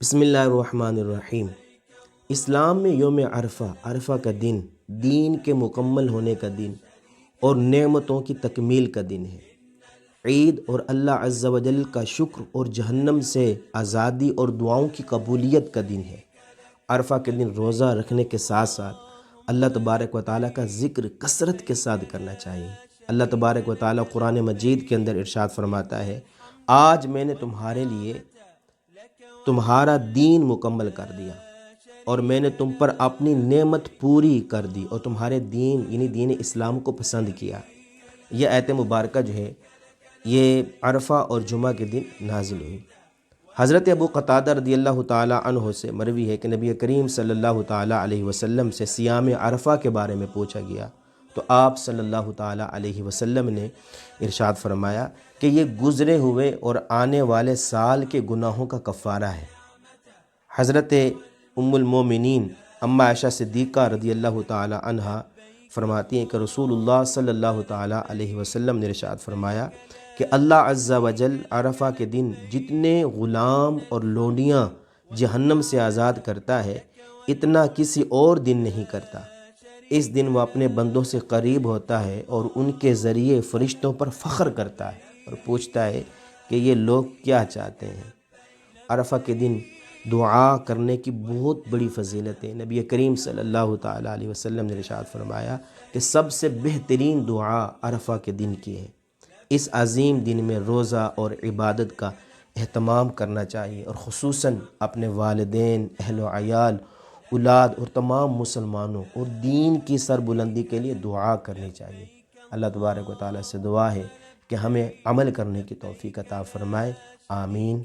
بسم اللہ الرحمن الرحیم۔ اسلام میں یوم عرفہ کا دن دین کے مکمل ہونے کا دن اور نعمتوں کی تکمیل کا دن ہے۔ عید اور اللہ عز و جل کا شکر اور جہنم سے آزادی اور دعاؤں کی قبولیت کا دن ہے۔ عرفہ کے دن روزہ رکھنے کے ساتھ ساتھ اللہ تبارک و تعالیٰ کا ذکر کثرت کے ساتھ کرنا چاہیے۔ اللہ تبارک و تعالیٰ قرآن مجید کے اندر ارشاد فرماتا ہے، آج میں نے تمہارے لیے تمہارا دین مکمل کر دیا اور میں نے تم پر اپنی نعمت پوری کر دی اور تمہارے دین یعنی دین اسلام کو پسند کیا۔ یہ آیت مبارکہ جو ہے یہ عرفہ اور جمعہ کے دن نازل ہوئی۔ حضرت ابو قتادہ رضی اللہ تعالیٰ عنہ سے مروی ہے کہ نبی کریم صلی اللہ تعالیٰ علیہ وسلم سے صیام عرفہ کے بارے میں پوچھا گیا تو آپ صلی اللہ تعالیٰ علیہ وسلم نے ارشاد فرمایا کہ یہ گزرے ہوئے اور آنے والے سال کے گناہوں کا کفارہ ہے۔ حضرت ام المومنین اماں عائشہ صدیقہ رضی اللہ تعالیٰ عنہ فرماتی ہیں کہ رسول اللہ صلی اللہ تعالیٰ علیہ وسلم نے ارشاد فرمایا کہ اللہ عز و جل عرفہ کے دن جتنے غلام اور لونڈیاں جہنم سے آزاد کرتا ہے اتنا کسی اور دن نہیں کرتا۔ اس دن وہ اپنے بندوں سے قریب ہوتا ہے اور ان کے ذریعے فرشتوں پر فخر کرتا ہے اور پوچھتا ہے کہ یہ لوگ کیا چاہتے ہیں۔ عرفہ کے دن دعا کرنے کی بہت بڑی فضیلت ہے۔ نبی کریم صلی اللہ تعالیٰ علیہ وسلم نے ارشاد فرمایا کہ سب سے بہترین دعا عرفہ کے دن کی ہے۔ اس عظیم دن میں روزہ اور عبادت کا اہتمام کرنا چاہیے اور خصوصاً اپنے والدین، اہل و عیال، اولاد اور تمام مسلمانوں اور دین کی سربلندی کے لیے دعا کرنی چاہیے۔ اللہ تبارک و تعالیٰ سے دعا ہے کہ ہمیں عمل کرنے کی توفیق عطا فرمائے، آمین۔